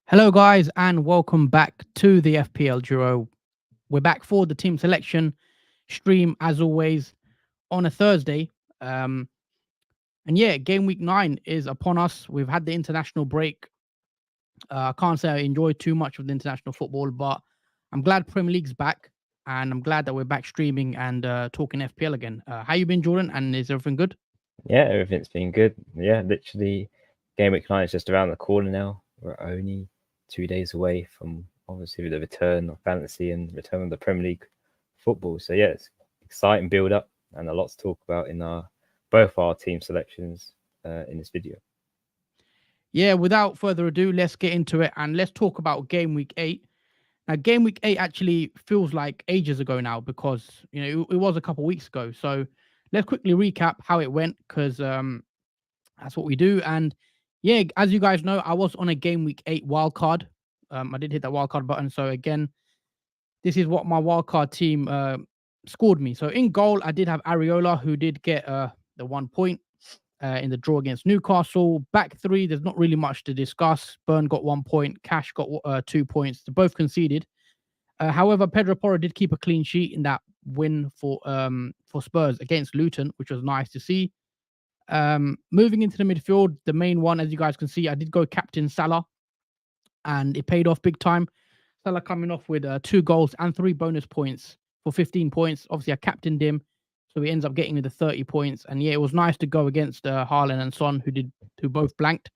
Hello, guys, and welcome back to the FPL Duo. We're back for the team selection stream as always on a Thursday. And yeah, game week 9 is upon us. We've had the international break. I can't say I enjoyed too much of the international football, but I'm glad Premier League's back, and I'm glad that we're back streaming and talking FPL again. How you been, Jordan? And is everything good? Yeah, everything's been good. Yeah, literally, game week 9 is just around the corner now. We're only 2 days away from obviously the return of fantasy and return of the Premier League football. So yeah, it's exciting build up and a lot to talk about in both our team selections in this video. Yeah, without further ado, let's get into it and let's talk about game week 8. Now, game week 8 actually feels like ages ago now because it was a couple of weeks ago. So let's quickly recap how it went because that's what we do. And yeah, as you guys know, I was on a game week 8 wild card. I did hit that wild card button. So again, this is what my wild card team scored me. So in goal, I did have Areola, who did get the 1 point in the draw against Newcastle. Back three, there's not really much to discuss. Burn got 1 point. Cash got 2 points. They both conceded. However, Pedro Porro did keep a clean sheet in that win for Spurs against Luton, which was nice to see. Moving into the midfield, the main one, as you guys can see, I did go captain Salah, and it paid off big time. Salah coming off with 2 goals and 3 bonus points for 15 points. Obviously, I captained him, so he ends up getting me the 30 points. And yeah, it was nice to go against Haaland and Son, who both blanked.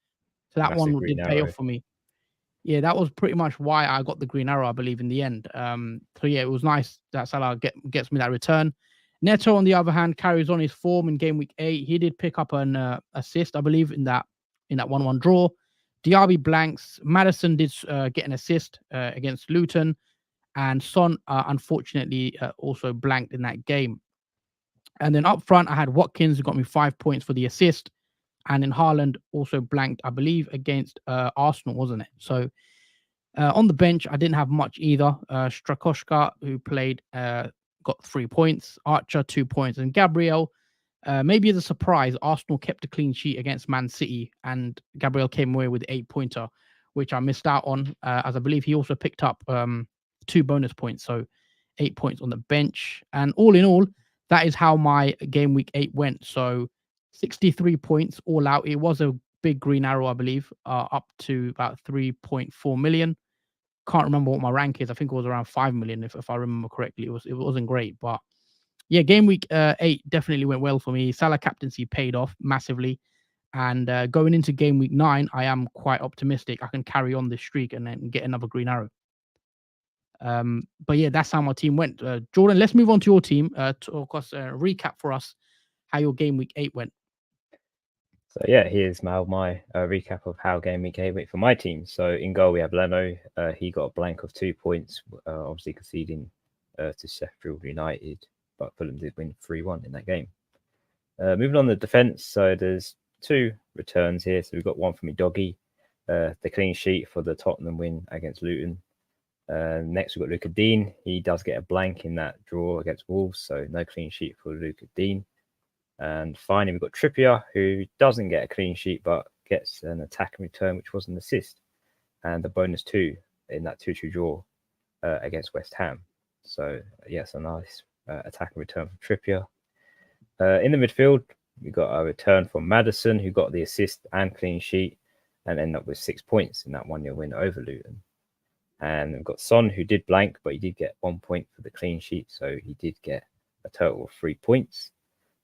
So that Massive one green did pay arrow. off for me. Yeah, that was pretty much why I got the green arrow, I believe, in the end. So yeah, it was nice that Salah gets me that return. Neto, on the other hand, carries on his form in game week 8. He did pick up an assist, I believe, in that 1-1 draw. Diaby blanks. Madison did get an assist against Luton, and Son unfortunately also blanked in that game. And then up front, I had Watkins, who got me 5 points for the assist, and then Haaland also blanked, I believe, against Arsenal, wasn't it? So on the bench, I didn't have much either. Strakoshka, who played, got 3 points. Archer, 2 points. And Gabriel, maybe as a surprise, Arsenal kept a clean sheet against Man City, and Gabriel came away with 8-pointer, which I missed out on, as I believe he also picked up 2 bonus points. So 8 points on the bench. And all in all, that is how my game week 8 went. So 63 points all out. It was a big green arrow, I believe, up to about 3.4 million. Can't remember what my rank is. I think it was around 5 million, if I remember correctly. It wasn't great, but yeah, game week 8 definitely went well for me. Salah captaincy paid off massively, and going into game week 9, I am quite optimistic I can carry on this streak and then get another green arrow. But yeah, that's how my team went. Jordan, let's move on to your team. To, of course, recap for us how your game week 8 went. So yeah, here's my recap of how game week 8 went for my team. So in goal we have Leno. He got a blank of 2 points, obviously conceding to Sheffield United, but Fulham did win 3-1 in that game. Moving on the defence, so there's 2 returns here. So we've got one from Doggy, the clean sheet for the Tottenham win against Luton. Next we've got Luca Dean. He does get a blank in that draw against Wolves, so no clean sheet for Luca Dean. And finally, we've got Trippier, who doesn't get a clean sheet, but gets an attacking return, which was an assist, and a bonus 2 in that 2-2 draw against West Ham. So, yes, a nice attacking return from Trippier. In the midfield, we got a return from Maddison, who got the assist and clean sheet, and ended up with 6 points in that 1-0 win over Luton. And we've got Son, who did blank, but he did get 1 point for the clean sheet, so he did get a total of 3 points.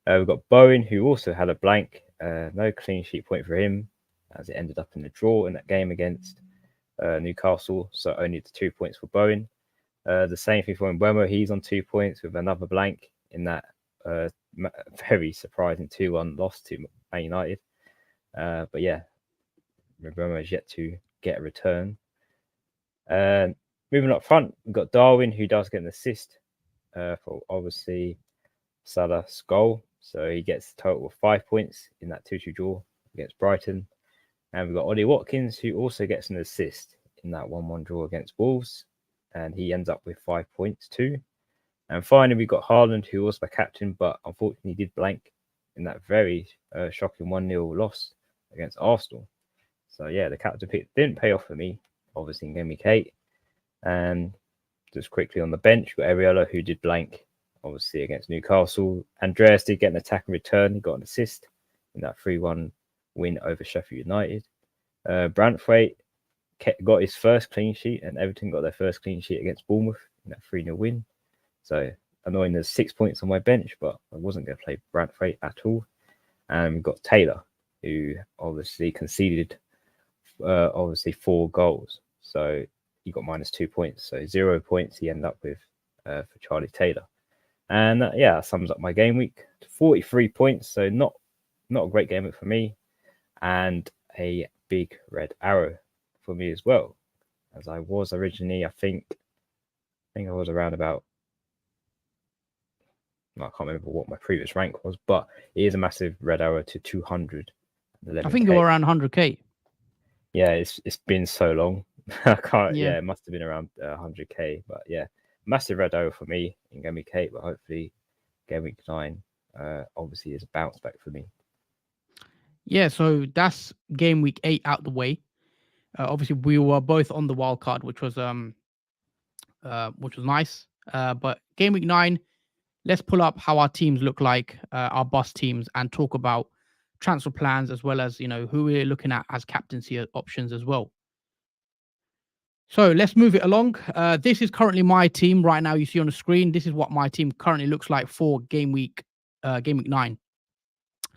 We've got Bowen, who also had a blank. No clean sheet point for him, as it ended up in the draw in that game against Newcastle. So only the 2 points for Bowen. The same thing for Mbeumo. He's on 2 points with another blank in that very surprising 2-1 loss to Man United. But yeah, Mbeumo has yet to get a return. Moving up front, we've got Darwin, who does get an assist for obviously Salah's goal. So he gets a total of 5 points in that 2-2 draw against Brighton. And we've got Ollie Watkins, who also gets an assist in that 1-1 draw against Wolves. And he ends up with 5 points too. And finally, we got Haaland, who was my captain, but unfortunately did blank in that very shocking 1-0 loss against Arsenal. So yeah, the captain pick didn't pay off for me, obviously in Game Week 8. And just quickly on the bench, got Areola, who did blank, obviously against Newcastle. Andreas did get an attack and return. He got an assist in that 3-1 win over Sheffield United. Branthwaite got his first clean sheet, and Everton got their first clean sheet against Bournemouth in that 3-0 win. So annoying, there's 6 points on my bench, but I wasn't going to play Branthwaite at all. And we've got Taylor, who obviously conceded 4 goals. So he got -2 points. So 0 points he ended up with for Charlie Taylor. And that sums up my game week to 43 points. So not a great game week for me. And a big red arrow for me as well. As I was originally, I think I was around about, I can't remember what my previous rank was, but it is a massive red arrow to 211. I think you're around 100k. Yeah, it's been so long. I can't. Yeah. Yeah, it must have been around 100k. But yeah, massive red arrow for me in Game Week 8. But hopefully, Game Week 9 obviously is a bounce back for me. Yeah, so that's Game Week 8 out the way. Obviously, we were both on the wild card, which was nice. But Game Week 9, let's pull up how our teams look like, our bus teams, and talk about transfer plans as well as who we're looking at as captaincy options as well. So let's move it along. This is currently my team right now. You see on the screen. This is what my team currently looks like for Game Week 9.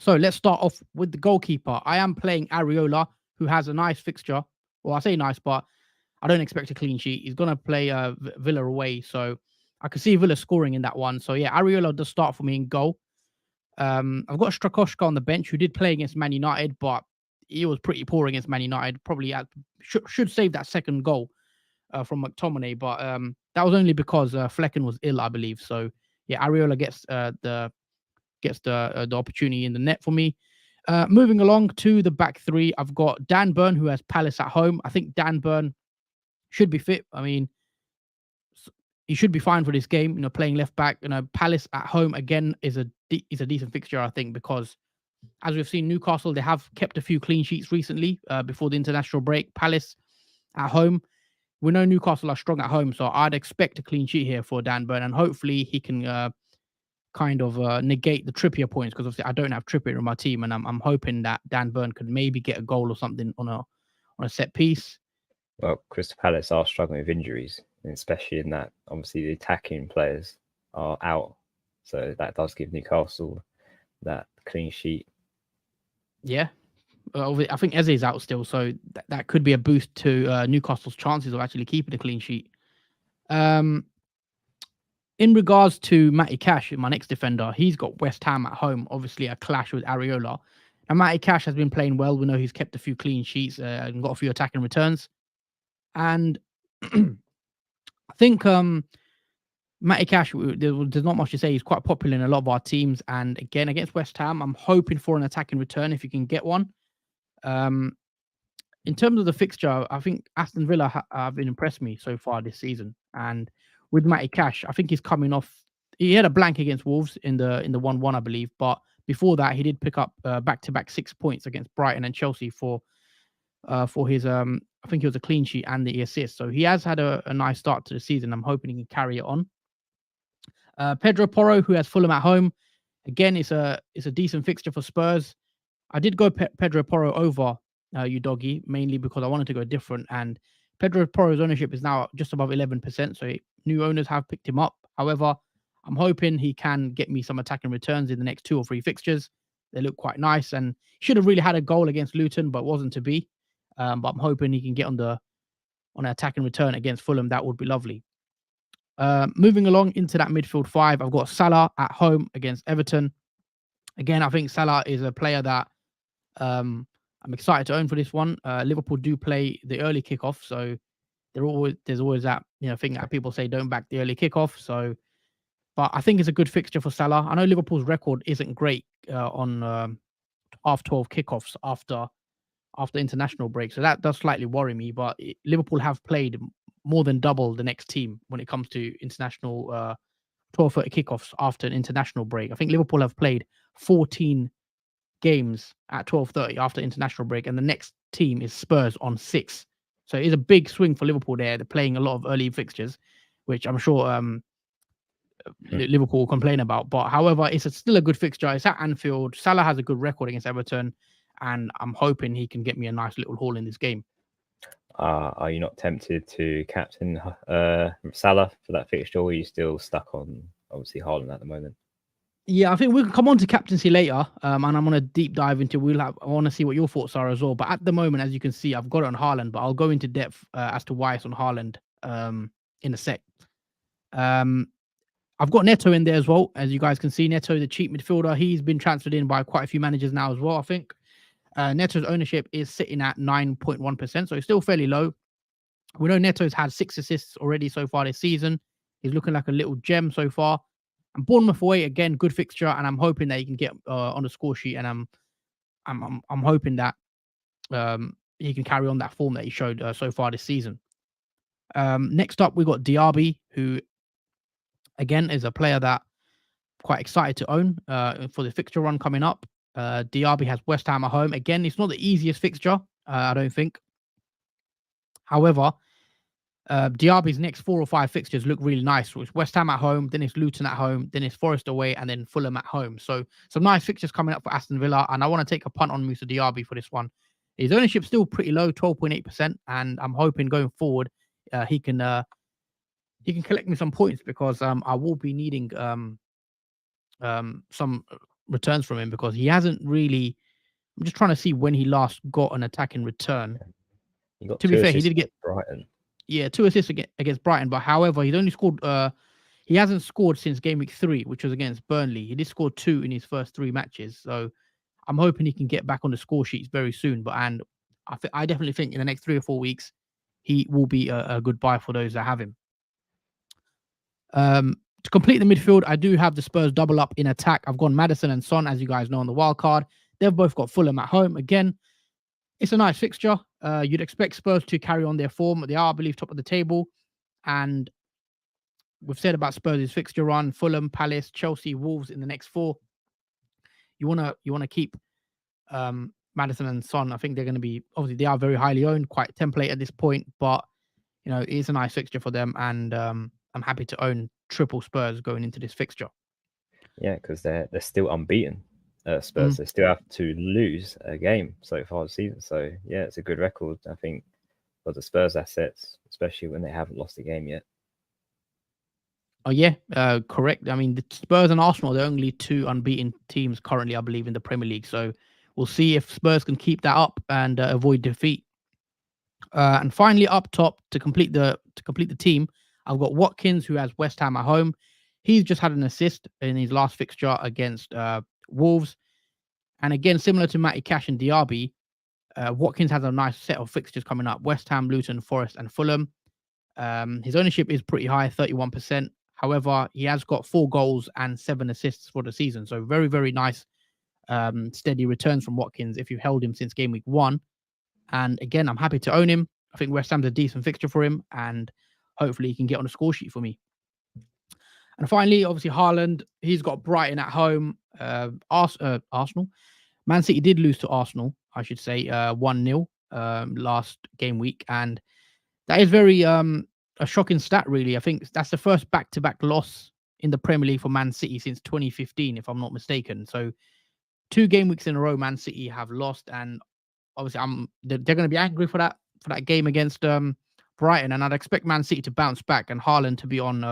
So let's start off with the goalkeeper. I am playing Areola, who has a nice fixture. Well, I say nice, but I don't expect a clean sheet. He's going to play Villa away. So I can see Villa scoring in that one. So yeah, Areola does start for me in goal. I've got Strakoschka on the bench, who did play against Man United, but he was pretty poor against Man United. Probably should save that second goal from McTominay, but that was only because Flecken was ill, I believe. So yeah, Areola gets the opportunity in the net for me. Moving along to the back three, I've got Dan Burn, who has Palace at home. I think Dan Burn should be fit. I mean, he should be fine for this game. Playing left back. Palace at home again is a decent fixture, I think, because as we've seen, Newcastle, they have kept a few clean sheets recently before the international break. Palace at home, we know Newcastle are strong at home, so I'd expect a clean sheet here for Dan Burn, and hopefully he can kind of negate the Trippier points, because obviously I don't have Trippier in my team, and I'm hoping that Dan Burn could maybe get a goal or something on a set piece. Well, Crystal Palace are struggling with injuries, especially in that obviously the attacking players are out, so that does give Newcastle that clean sheet. Yeah, I think Eze's out still, so that could be a boost to Newcastle's chances of actually keeping a clean sheet. In regards to Matty Cash, my next defender, he's got West Ham at home, obviously a clash with Areola. Now, Matty Cash has been playing well. We know he's kept a few clean sheets and got a few attacking returns. And I think Matty Cash, there's not much to say. He's quite popular in a lot of our teams. And again, against West Ham, I'm hoping for an attacking return if you can get one. In terms of the fixture, I think Aston Villa have been impressed me so far this season. And with Matty Cash, I think he's coming off. He had a blank against Wolves in the 1-1, I believe. But before that, he did pick up back-to-back 6 points against Brighton and Chelsea for his I think it was a clean sheet and the assist. So he has had a nice start to the season. I'm hoping he can carry it on. Pedro Porro, who has Fulham at home, again, it's a decent fixture for Spurs. I did go Pedro Porro over you doggy, mainly because I wanted to go different. And Pedro Porro's ownership is now just above 11%. So new owners have picked him up. However, I'm hoping he can get me some attacking returns in the next 2 or 3 fixtures. They look quite nice, and should have really had a goal against Luton, but wasn't to be. But I'm hoping he can get on an attacking return against Fulham. That would be lovely. Moving along into that midfield 5, I've got Salah at home against Everton. Again, I think Salah is a player that I'm excited to own for this one. Liverpool do play the early kickoff, so there's always that thing that people say don't back the early kickoff. So, but I think it's a good fixture for Salah. I know Liverpool's record isn't great on half 12 kickoffs after international break, so that does slightly worry me. But Liverpool have played more than double the next team when it comes to international 12:30 kickoffs after an international break. I think Liverpool have played 14 games at 12:30 after international break, and the next team is Spurs on 6. So it's a big swing for Liverpool there. They're playing a lot of early fixtures, which I'm sure Liverpool will complain about. But however, still a good fixture. It's at Anfield. Salah has a good record against Everton, and I'm hoping he can get me a nice little haul in this game. Are you not tempted to captain Salah for that fixture, or are you still stuck on obviously Haaland at the moment? Yeah, I think we can come on to captaincy later, and I'm gonna deep dive into. I want to see what your thoughts are as well. But at the moment, as you can see, I've got it on Haaland, but I'll go into depth as to why it's on Haaland in a sec. I've got Neto in there as well, as you guys can see. Neto, the cheap midfielder, he's been transferred in by quite a few managers now as well. I think Neto's ownership is sitting at 9.1%, so it's still fairly low. We know Neto's had 6 assists already so far this season. He's looking like a little gem so far. And Bournemouth away again, good fixture, and I'm hoping that he can get on the score sheet, and I'm hoping that he can carry on that form that he showed so far this season. Next up, we got Diaby, who again is a player that I'm quite excited to own for the fixture run coming up. Diaby has West Ham at home. Again, it's not the easiest fixture, I don't think. However, Diaby's next 4 or 5 fixtures look really nice. So it's West Ham at home, then it's Luton at home, then it's Forest away, and then Fulham at home. So some nice fixtures coming up for Aston Villa, and I want to take a punt on Moussa Diaby for this one. His ownership's still pretty low, 12.8%, and I'm hoping going forward he can collect me some points, because I will be needing some returns from him, because he hasn't really. I'm just trying to see when he last got an attacking return. To be fair, he did get Brighton. Yeah, 2 assists against Brighton, but however, he's only scored. He hasn't scored since game week 3, which was against Burnley. He did score 2 in his first 3 matches, so I'm hoping he can get back on the score sheets very soon. I definitely think in the next 3 or 4 weeks, he will be a good buy for those that have him. To complete the midfield, I do have the Spurs double up in attack. I've gone Maddison and Son, as you guys know, on the wild card. They've both got Fulham at home. Again, it's a nice fixture. You'd expect Spurs to carry on their form. They are, I believe, top of the table. And we've said about Spurs' fixture run: Fulham, Palace, Chelsea, Wolves in the next 4. You wanna keep Maddison and Son. I think they're going to be, obviously they are very highly owned, quite template at this point, but it is a nice fixture for them, and I'm happy to own triple Spurs going into this fixture. Yeah, because they're still unbeaten. Spurs, they still have to lose a game so far this season. So yeah, it's a good record, I think, for the Spurs assets, especially when they haven't lost a game yet. Oh yeah, correct. I mean, the Spurs and Arsenal are the only 2 unbeaten teams currently, I believe, in the Premier League. So we'll see if Spurs can keep that up and avoid defeat. And finally, up top to complete the team, I've got Watkins, who has West Ham at home. He's just had an assist in his last fixture against Wolves. And again, similar to Matty Cash and Diaby, Watkins has a nice set of fixtures coming up: West Ham, Luton, Forest, and Fulham. His ownership is pretty high, 31%. However, he has got 4 goals and 7 assists for the season. So very, very nice, steady returns from Watkins if you've held him since game week 1. And again, I'm happy to own him. I think West Ham's a decent fixture for him, and hopefully he can get on the score sheet for me. And finally, obviously, Haaland, he's got Brighton at home. Arsenal. Man City did lose to Arsenal, I should say, 1-0 last game week. And that is very a shocking stat, really. I think that's the first back-to-back loss in the Premier League for Man City since 2015, if I'm not mistaken. So 2 game weeks in a row, Man City have lost. And obviously, they're going to be angry for that game against Brighton. And I'd expect Man City to bounce back and Haaland to be on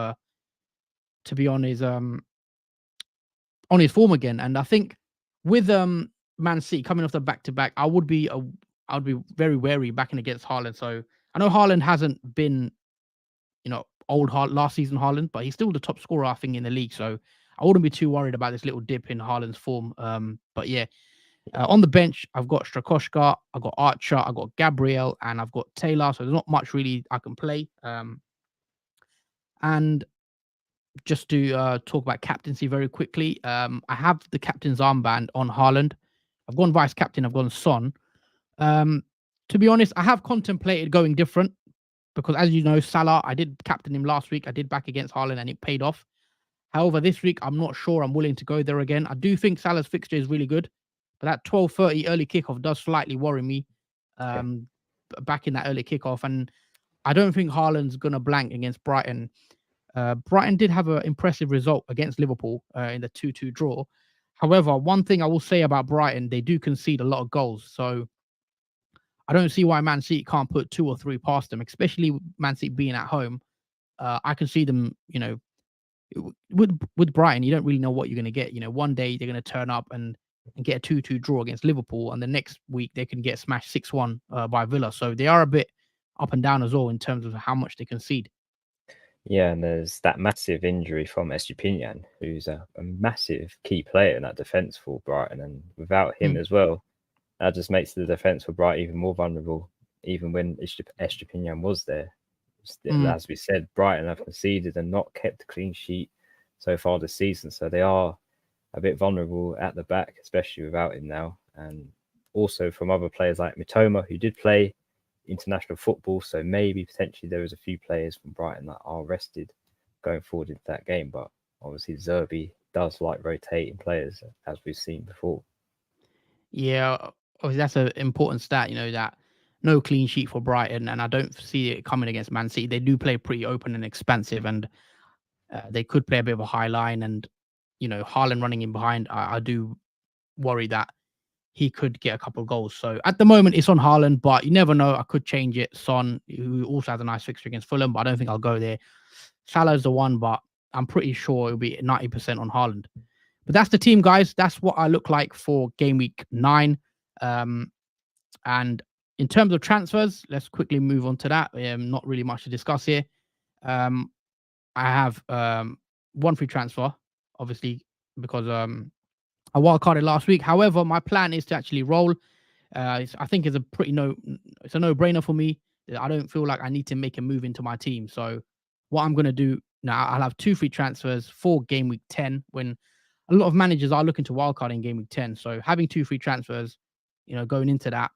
his form again. And I think with Man City coming off the back-to-back, I would be very wary backing against Haaland. So I know Haaland hasn't been, last season Haaland, but he's still the top scorer, I think, in the league. So I wouldn't be too worried about this little dip in Haaland's form. But yeah, on the bench, I've got Strakoschka, I've got Archer, I've got Gabriel, and I've got Taylor. So there's not much really I can play. And just to talk about captaincy very quickly, I have the captain's armband on Haaland. I've gone vice captain. I've gone Son. To be honest, I have contemplated going different, because, as you know, Salah, I did captain him last week. I did back against Haaland and it paid off. However, this week, I'm not sure I'm willing to go there again. I do think Salah's fixture is really good, but that 12:30 early kickoff does slightly worry me. Back in that early kickoff, and I don't think Haaland's gonna blank against Brighton. Brighton did have an impressive result against Liverpool in the 2-2 draw. However, one thing I will say about Brighton, they do concede a lot of goals. So I don't see why Man City can't put 2 or 3 past them, especially Man City being at home. I can see them, with Brighton, you don't really know what you're going to get. One day they're going to turn up and get a 2-2 draw against Liverpool, and the next week they can get smashed 6-1 by Villa. So they are a bit up and down as well in terms of how much they concede. Yeah, and there's that massive injury from Estupinian, who's a massive key player in that defence for Brighton. And without him as well, that just makes the defence for Brighton even more vulnerable, even when Estupinian was there. As we said, Brighton have conceded and not kept a clean sheet so far this season. So they are a bit vulnerable at the back, especially without him now. And also from other players like Mitoma, who did play international football, so maybe potentially there is a few players from Brighton that are rested going forward into that game, but obviously Zerbi does like rotating players, as we've seen before. Yeah, obviously that's an important stat, that no clean sheet for Brighton, and I don't see it coming against Man City. They do play pretty open and expansive, and they could play a bit of a high line, and Haaland running in behind, I do worry that he could get a couple of goals. So at the moment, it's on Haaland, but you never know. I could change it. Son, who also has a nice fixture against Fulham, but I don't think I'll go there. Salah's the one, but I'm pretty sure it'll be 90% on Haaland. But that's the team, guys. That's what I look like for game week 9. And in terms of transfers, let's quickly move on to that. Not really much to discuss here. I have one free transfer, obviously, because I wildcarded last week. However, my plan is to actually roll. I think it's a no-brainer for me. I don't feel like I need to make a move into my team. So what I'm going to do now, I'll have 2 free transfers for game week 10 when a lot of managers are looking to wildcard in game week 10. So having 2 free transfers, going into that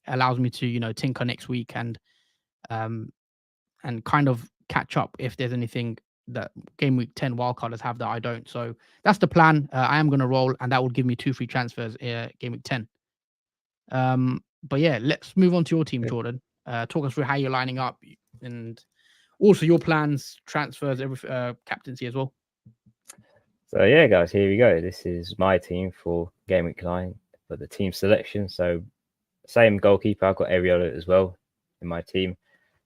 allows me to, tinker next week and kind of catch up if there's anything that game week 10 wildcarders have that I don't. So that's the plan. I am going to roll, and that will give me 2 free transfers game week 10. But yeah, let's move on to your team, Jordan. Talk us through how you're lining up and also your plans, transfers, captaincy as well. So yeah, guys, here we go. This is my team for game week 9 for the team selection. So same goalkeeper. I've got Areola as well in my team.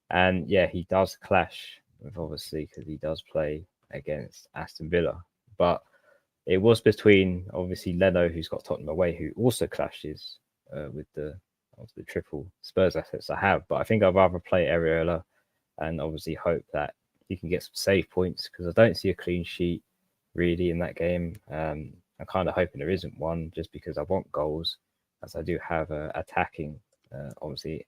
And yeah, he does clash with, obviously, because he does play against Aston Villa. But it was between, obviously, Leno, who's got Tottenham away, who also clashes with the triple Spurs assets I have. But I think I'd rather play Areola and obviously hope that he can get some save points, because I don't see a clean sheet really in that game. I'm kind of hoping there isn't one, just because I want goals, as I do have attacking, obviously,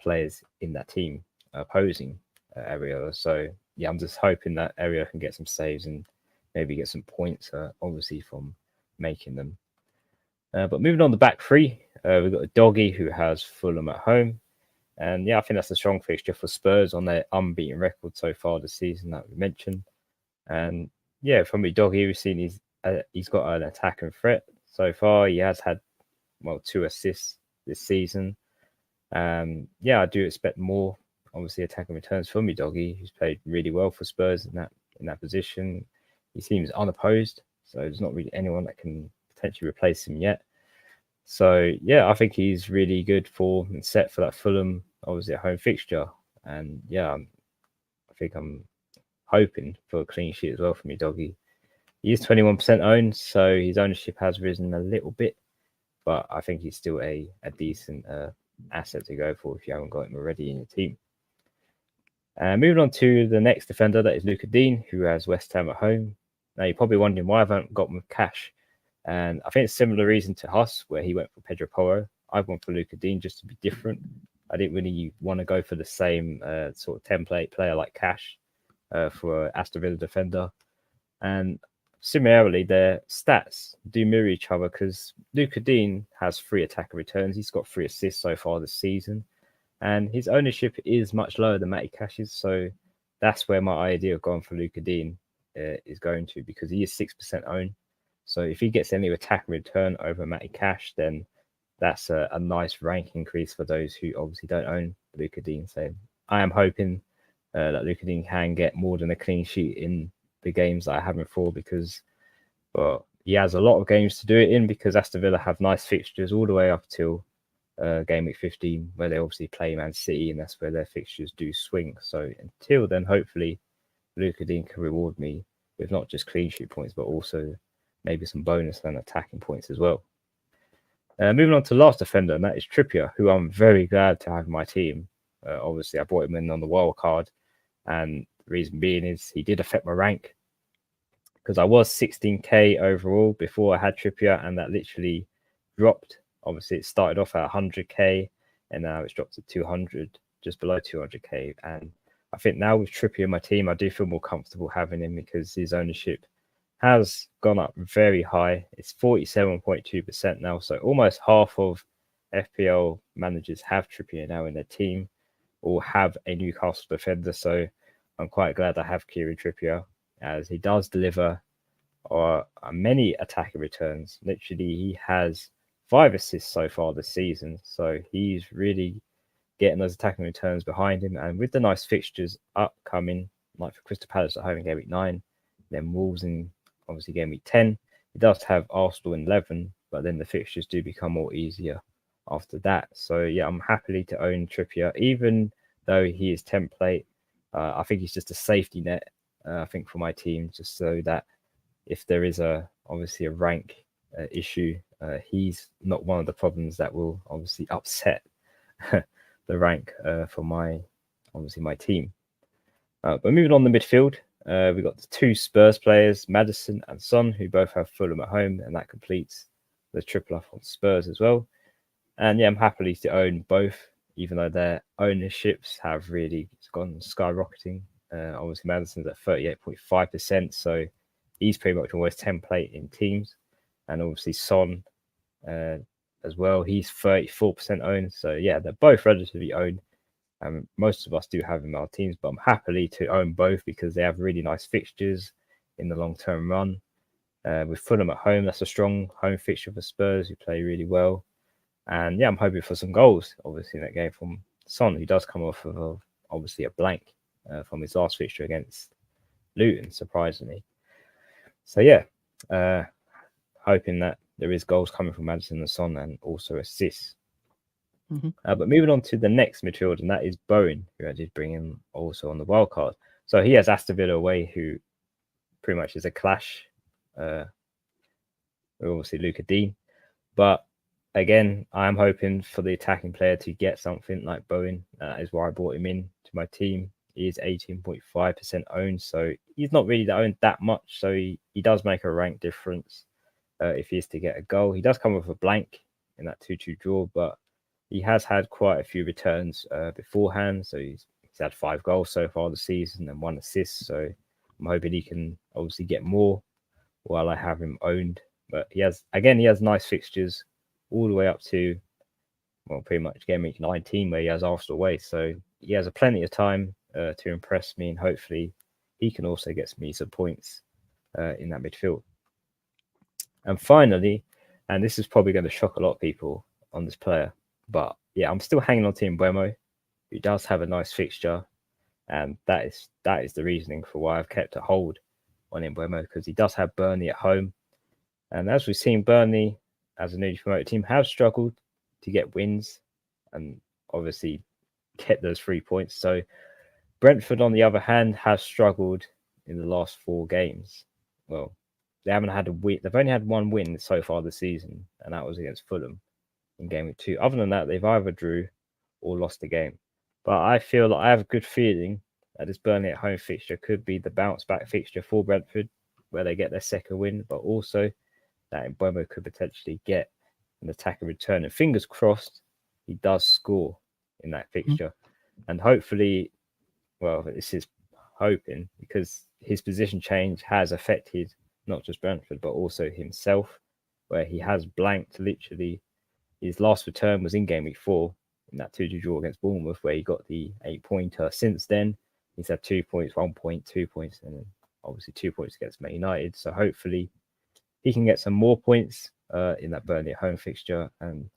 players in that team opposing Areola. So yeah, I'm just hoping that Areola can get some saves and maybe get some points, obviously, from making them. But moving on the back 3, we've got a Doggy who has Fulham at home. And yeah, I think that's a strong fixture for Spurs on their unbeaten record so far this season that we mentioned. And yeah, from Doggy, we've seen he's got an attacking threat so far. He has had 2 assists this season. Yeah, I do expect more, obviously, attacking returns from Doggy, who's played really well for Spurs in that position. He seems unopposed, so there's not really anyone that can potentially replace him yet. So yeah, I think he's really good for and set for that Fulham, obviously, at home fixture. And yeah, I think I'm hoping for a clean sheet as well for Doggy. He is 21% owned, so his ownership has risen a little bit, but I think he's still a decent asset to go for if you haven't got him already in your team. Moving on to the next defender, that is Luca Dean, who has West Ham at home. Now, you're probably wondering why I haven't got him with cash. And I think it's a similar reason to Huss, where he went for Pedro Porro. I've gone for Luca Dean just to be different. I didn't really want to go for the same sort of template player like Cash for Aston Villa defender. And similarly, their stats do mirror each other, because Luca Dean has 3 attacker returns. He's got 3 assists so far this season. And his ownership is much lower than Matty Cash's. So that's where my idea of going for Luca Dean is going to, because he is 6% owned. So if he gets any attack return over Matty Cash, then that's a nice rank increase for those who obviously don't own Luca Dean. So I am hoping that Luca Dean can get more than a clean sheet in the games that I have him for, because he has a lot of games to do it in, because Aston Villa have nice fixtures all the way up till game week 15, where they obviously play Man City, and that's where their fixtures do swing. So until then, hopefully Luca Dean can reward me with not just clean sheet points, but also maybe some bonus and attacking points as well. Moving on to last defender, and that is Trippier, who I'm very glad to have in my team. Obviously, I brought him in on the wild card, and the reason being is he did affect my rank, because I was 16k overall before I had Trippier, and that literally dropped. Obviously, it started off at 100k, and now it's dropped to 200, just below 200k. And I think now with Trippier in my team, I do feel more comfortable having him, because his ownership has gone up very high. It's 47.2% now, so almost half of FPL managers have Trippier now in their team, or have a Newcastle defender. So I'm quite glad I have Kieran Trippier, as he does deliver many attacking returns. Literally, he has 5 assists so far this season, so he's really getting those attacking returns behind him. And with the nice fixtures upcoming, like for Crystal Palace at home in game week 9, then Wolves in obviously game week 10, he does have Arsenal in 11, but then the fixtures do become more easier after that. So yeah, I'm happily to own Trippier, even though he is template. I think he's just a safety net, I think, for my team, just so that if there is obviously a rank issue, he's not one of the problems that will obviously upset the rank for my team. But moving on the midfield, we've got the 2 Spurs players, Maddison and Son, who both have Fulham at home, and that completes the triple up on Spurs as well. And yeah, I'm happily to own both, even though their ownerships have really gone skyrocketing. Obviously, Maddison's at 38.5%, so he's pretty much always template in teams. And obviously, Son as well, he's 34% owned. So yeah, they're both relatively owned. Most of us do have in our teams, but I'm happily to own both, because they have really nice fixtures in the long-term run. With Fulham at home, that's a strong home fixture for Spurs, who play really well. And yeah, I'm hoping for some goals, obviously, in that game from Son, who does come off of obviously a blank from his last fixture against Luton, surprisingly. So yeah, hoping that there is goals coming from Maddison and Son, and also assists. But moving on to the next midfield, and that is Bowen, who I did bring in also on the wild card. So he has Aston Villa away, who pretty much is a clash. Obviously Luca Dean, but again, I am hoping for the attacking player to get something like Bowen. Is why I brought him in to my team. He is 18.5% owned, so he's not really owned that much. So he does make a rank difference if he is to get a goal. He does come with a blank in that 2-2 draw, but he has had quite a few returns beforehand. So he's had 5 goals so far this season and 1 assist. So I'm hoping he can obviously get more while I have him owned. But he has nice fixtures all the way up to, well, pretty much game week 19, where he has Arsenal away. So he has plenty of time to impress me, and hopefully he can also get me some points in that midfield. And finally, and this is probably going to shock a lot of people on this player, but yeah, I'm still hanging on to Mbeumo, who does have a nice fixture, and that is the reasoning for why I've kept a hold on Mbeumo, because he does have Burnley at home. And as we've seen, Burnley, as a newly promoted team, have struggled to get wins and obviously get those 3 points. So Brentford, on the other hand, have struggled in the last 4 games. Well, they haven't had a win. They've only had 1 win so far this season, and that was against Fulham in game week 2. Other than that, they've either drew or lost a game. But I feel like I have a good feeling that this Burnley at home fixture could be the bounce back fixture for Brentford, where they get their second win, but also that Mbeumo could potentially get an attacking return. And fingers crossed, he does score in that fixture. And hopefully, well, this is hoping, because his position change has affected not just Brentford, but also himself, where he has blanked literally. His last return was in game week 4 in that 2-2 draw against Bournemouth, where he got the 8-pointer. Since then, he's had 2 points, 1 point, 2 points, and obviously 2 points against Man United. So hopefully he can get some more points in that Burnley at home fixture. And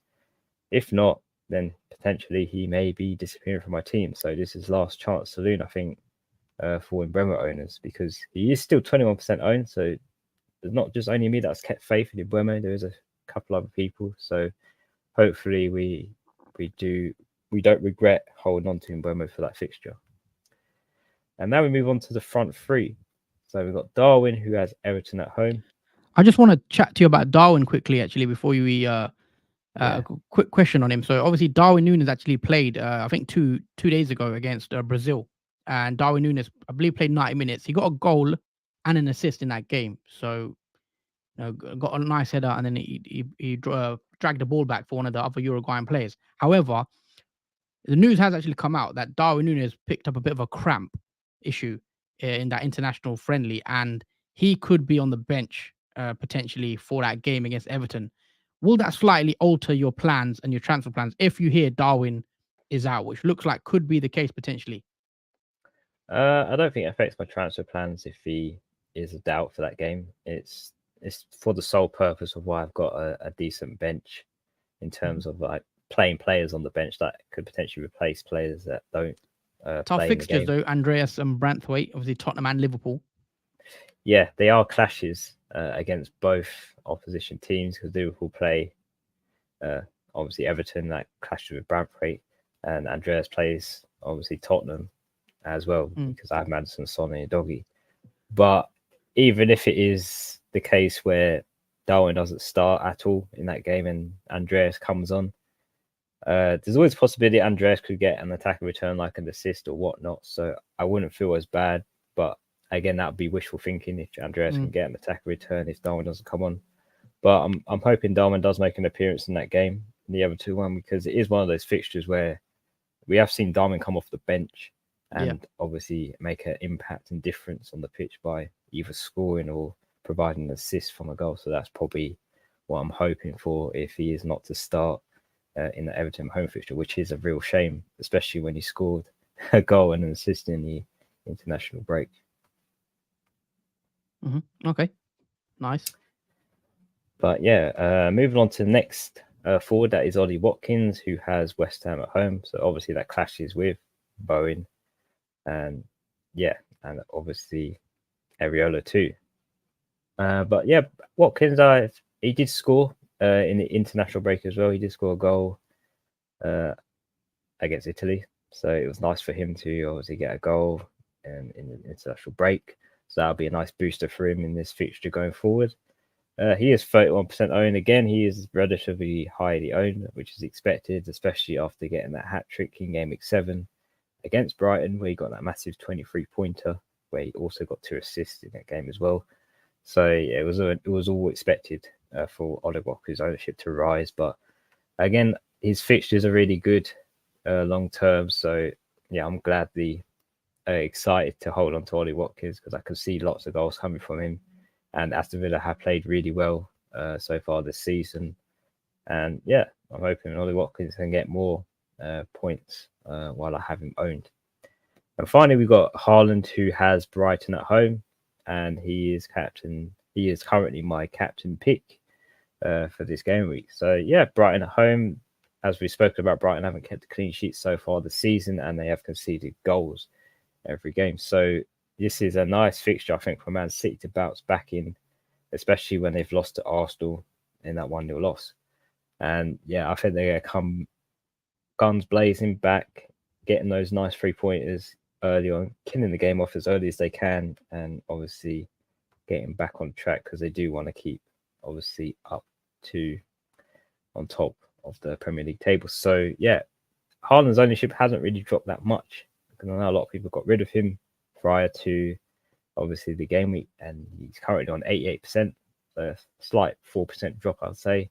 if not, then potentially he may be disappearing from my team. So this is last chance saloon, I think, for Mbeumo owners, because he is still 21% owned. So there's not just only me that's kept faith in Mbeumo. There is a couple other people. So hopefully we don't regret holding on to Mbeumo for that fixture. And now we move on to the front three. So we've got Darwin, who has Everton at home. I just want to chat to you about Darwin quickly, actually, before we quick question on him. So obviously Darwin Núñez actually played, I think two days ago against Brazil, and Darwin Núñez, I believe, played 90 minutes. He got a goal and an assist in that game. So got a nice header, and then he dragged the ball back for one of the other Uruguayan players. However, the news has actually come out that Darwin Núñez picked up a bit of a cramp issue in that international friendly, and he could be on the bench potentially for that game against Everton. Will that slightly alter your plans and your transfer plans if you hear Darwin is out, which looks like could be the case potentially? I don't think it affects my transfer plans if he is a doubt for that game. It's for the sole purpose of why I've got a decent bench in terms of like playing players on the bench that could potentially replace players that don't Tough play fixtures in the game. though, Andreas and Branthwaite, obviously Tottenham and Liverpool. Yeah, they are clashes against both opposition teams, because Liverpool play obviously Everton, that clashes with Branthwaite, and Andreas plays obviously Tottenham as well, because I have Maddison, Son, and Doggy. But even if it is the case where Darwin doesn't start at all in that game and Andreas comes on, there's always a possibility Andreas could get an attack and return, like an assist or whatnot. So I wouldn't feel as bad. But again, that would be wishful thinking if Andreas can get an attack and return if Darwin doesn't come on. But I'm hoping Darwin does make an appearance in that game, in the Everton one, because it is one of those fixtures where we have seen Darwin come off the bench and obviously make an impact and difference on the pitch by either scoring or providing an assist from a goal. So that's probably what I'm hoping for if he is not to start in the Everton home fixture, which is a real shame, especially when he scored a goal and an assist in the international break. Okay, nice. But yeah, moving on to the next forward, that is Ollie Watkins, who has West Ham at home. So obviously that clashes with Bowen, and obviously Areola too. But yeah, Watkins, he did score in the international break as well. He did score a goal against Italy, so it was nice for him to obviously get a goal in the international break. So that'll be a nice booster for him in this fixture going forward. He is 31% owned. Again, he is relatively highly owned, which is expected, especially after getting that hat trick in Gameweek 7 against Brighton, where he got that massive 23-pointer, where he also got 2 assists in that game as well. So yeah, it was all expected for Ollie Watkins' ownership to rise. But again, his fixtures are really good long term. So yeah, I'm gladly excited to hold on to Ollie Watkins, because I can see lots of goals coming from him. And Aston Villa have played really well so far this season. And yeah, I'm hoping Ollie Watkins can get more points while I have him owned. And finally, we've got Haaland, who has Brighton at home, and he is captain. He is currently my captain pick for this game week. So yeah, Brighton at home. As we spoke about, Brighton haven't kept a clean sheet so far this season, and they have conceded goals every game. So this is a nice fixture, I think, for Man City to bounce back in, especially when they've lost to Arsenal in that 1-0 loss. And yeah, I think they're going to come guns blazing back, getting those nice 3-pointers early on, killing the game off as early as they can, and obviously getting back on track, because they do want to keep obviously up to on top of the Premier League table. So yeah, Haaland's ownership hasn't really dropped that much, because I know a lot of people got rid of him prior to obviously the game week, and he's currently on 88%, so a slight 4% drop, I'd say.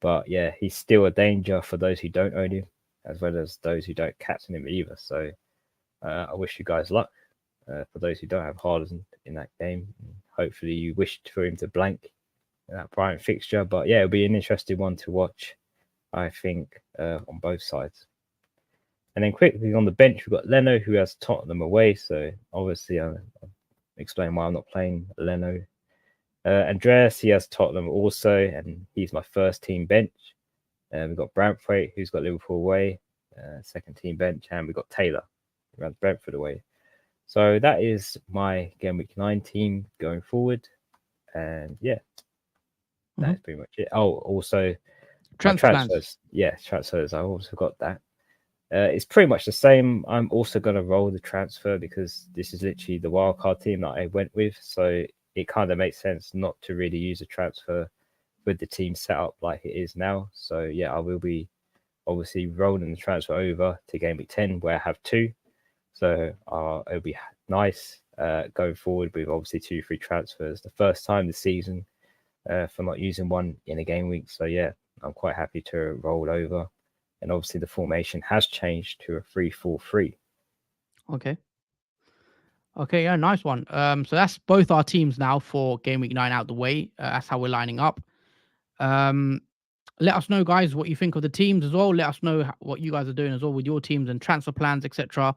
But yeah, he's still a danger for those who don't own him, as well as those who don't captain him either. So I wish you guys luck for those who don't have Haaland in that game. Hopefully you wished for him to blank in that Brighton fixture. But yeah, it'll be an interesting one to watch, I think, on both sides. And then quickly on the bench, we've got Leno, who has Tottenham away. So obviously I'm explain why I'm not playing Leno. Andreas, he has Tottenham also, and he's my first team bench. We've got Brantford, who's got Liverpool away, second team bench, and we've got Taylor, who runs Brentford away. So that is my Game Week 9 team going forward. And yeah, that's pretty much it. Oh, also transfers. Yeah, transfers. I also got that. It's pretty much the same. I'm also going to roll the transfer because this is literally the wildcard team that I went with. So it kind of makes sense not to really use a transfer with the team set up like it is now. So yeah, I will be obviously rolling the transfer over to Game Week 10 where I have 2. So it'll be nice going forward with obviously 2 free transfers. The first time this season for not using one in a game week. So yeah, I'm quite happy to roll over. And obviously the formation has changed to a 3-4-3. Okay, yeah, nice one. So that's both our teams now for Game Week 9 out the way. That's how we're lining up. Let us know, guys, what you think of the teams as well. Let us know what you guys are doing as well with your teams and transfer plans, etc.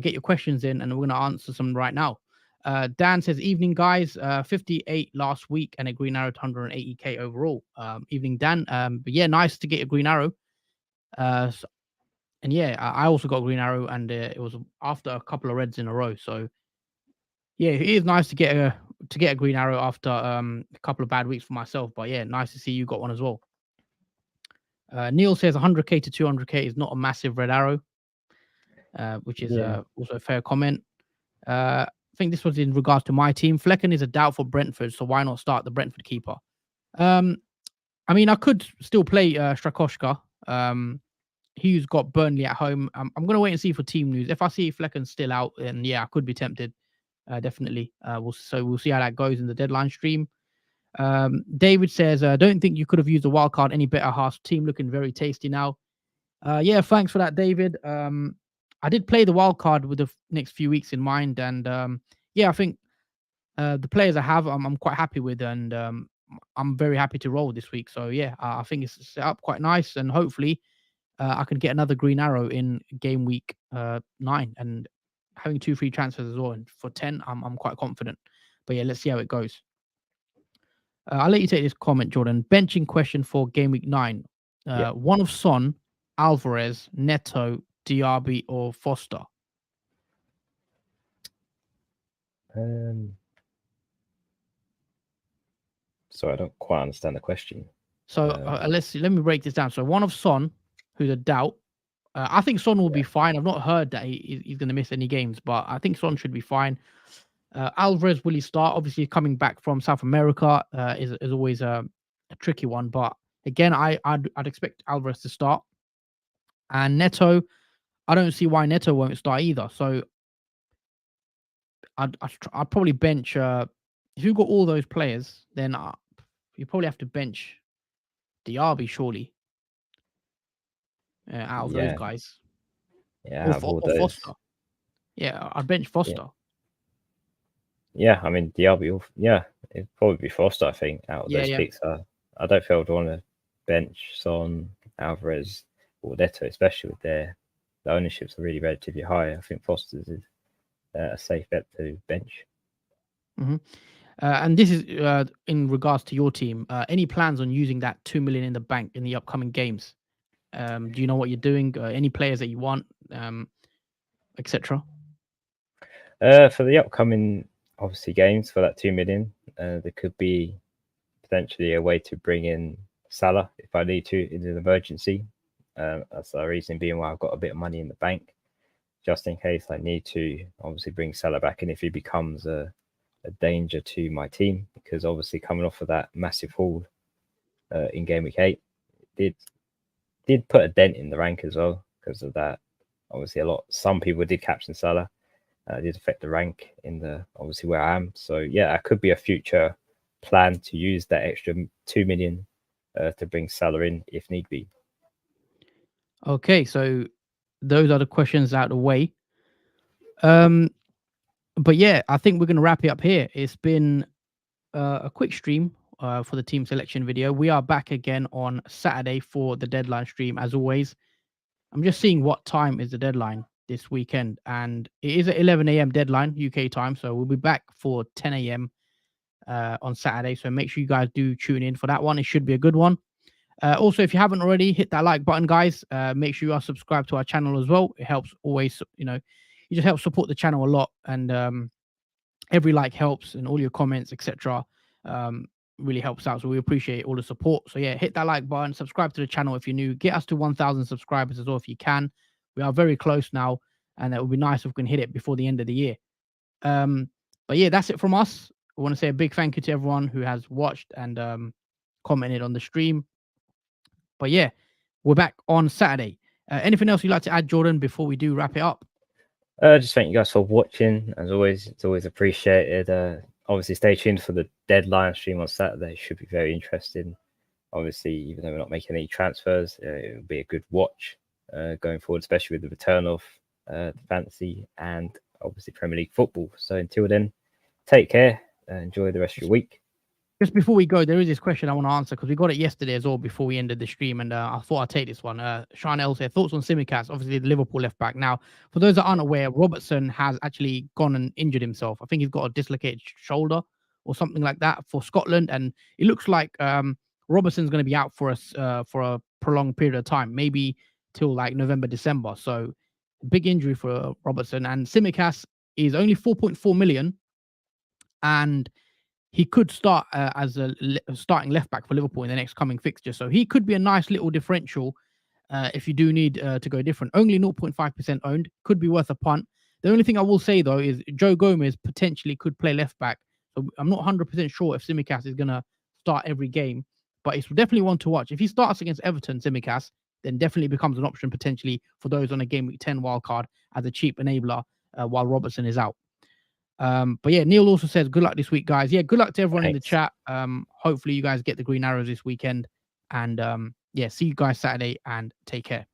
Get your questions in, and we're going to answer some right now. Dan says, evening, guys. 58 last week and a green arrow to 180k overall. Evening, Dan. But yeah, nice to get a green arrow. And yeah, I also got a green arrow, and it was after a couple of reds in a row. So yeah, it is nice to get a green arrow after a couple of bad weeks for myself. But yeah, nice to see you got one as well. Neil says 100k to 200k is not a massive red arrow, which is also a fair comment. I think this was in regards to my team. Flecken is a doubt for Brentford, so why not start the Brentford keeper? I mean, I could still play Strakoschka. He's got Burnley at home. I'm going to wait and see for team news. If I see Flecken's still out, then yeah, I could be tempted. Definitely. We'll see how that goes in the deadline stream. David says, don't think you could have used a wild card any better. Haas team looking very tasty now. Yeah, thanks for that, David. I did play the wild card with the next few weeks in mind, and yeah, I think the players I have, I'm quite happy with, and I'm very happy to roll this week. So yeah, I think it's set up quite nice, and hopefully I can get another green arrow in game week 9, and having 2 free transfers as well. And for 10, I'm quite confident. But yeah, let's see how it goes. I'll let you take this comment, Jordan. Benching question for game week 9. One of Son, Alvarez, Neto, Diaby, or Foster? So I don't quite understand the question. So let me break this down. So one of Son, who's a doubt. I think Son will be fine. I've not heard that he's going to miss any games, but I think Son should be fine. Alvarez, will he start? Obviously, coming back from South America is always a tricky one. But again, I'd expect Alvarez to start. And Neto, I don't see why Neto won't start either. So I'd probably bench. If you've got all those players, then you probably have to bench Diaby, surely. Out of those guys. Yeah, or Foster. Yeah, I'd bench Foster. Yeah, I mean, Diaby, it'd probably be Foster, I think, out of those picks. I don't feel I'd want to bench Son, Alvarez, or Neto, especially with the ownerships are really relatively high. I think Foster's is a safe bet to bench. Mm-hmm. And this is in regards to your team. Any plans on using that 2 million in the bank in the upcoming games? Do you know what you're doing? Any players that you want, etc.? For the upcoming, obviously, games for that 2 million, there could be potentially a way to bring in Salah if I need to in an emergency. That's the reason being why I've got a bit of money in the bank, just in case I need to obviously bring Salah back in if he becomes a danger to my team. Because obviously coming off of that massive haul in Game Week 8, did put a dent in the rank as well because of that. Obviously, some people did captain Salah. Did affect the rank in the obviously where I am. So yeah, that could be a future plan to use that extra 2 million to bring Salah in if need be. Okay, so those are the questions out of the way. But yeah, I think we're going to wrap it up here. It's been a quick stream for the team selection video. We are back again on Saturday for the deadline stream as always. I'm just seeing what time is the deadline. this weekend, and it is at 11 a.m. deadline UK time, so we'll be back for 10 a.m. On Saturday. So make sure you guys do tune in for that one. It should be a good one. Also, if you haven't already, hit that like button, guys. Make sure you are subscribed to our channel as well. It helps always, you just help support the channel a lot, and every like helps, and all your comments, etc. Really helps out. So we appreciate all the support. So yeah, hit that like button, subscribe to the channel if you're new. Get us to 1,000 subscribers as well if you can. We are very close now, and it would be nice if we can hit it before the end of the year. But yeah, that's it from us. I want to say a big thank you to everyone who has watched and commented on the stream. But yeah, we're back on Saturday. Anything else you'd like to add, Jordan, before we do wrap it up? Just thank you guys for watching. As always, it's always appreciated. Obviously, stay tuned for the deadline stream on Saturday. It should be very interesting. Obviously, even though we're not making any transfers, it will be a good watch going forward, especially with the return of the fantasy and obviously Premier League football. So until then, take care. Enjoy the rest of your week. Just before we go, there is this question I want to answer because we got it yesterday as well before we ended the stream, and I thought I'd take this one. Chanel said, thoughts on Tsimikas, obviously the Liverpool left back. Now, for those that aren't aware, Robertson has actually gone and injured himself. I think he's got a dislocated shoulder or something like that for Scotland, and it looks like Robertson's going to be out for us for a prolonged period of time, maybe till like November, December. So big injury for Robertson, and Tsimikas is only 4.4 million, and he could start as a starting left back for Liverpool in the next coming fixture. So he could be a nice little differential if you do need to go different. Only 0.5% owned. Could be worth a punt. The only thing I will say, though, is Joe Gomez potentially could play left back. So I'm not 100% sure if Tsimikas is going to start every game. But it's definitely one to watch. If he starts against Everton, Tsimikas, then definitely becomes an option potentially for those on a Game Week 10 wildcard as a cheap enabler while Robertson is out. But yeah, Neil also says good luck this week, guys. Yeah, good luck to everyone in the chat. Hopefully you guys get the green arrows this weekend, and yeah, see you guys Saturday, and take care.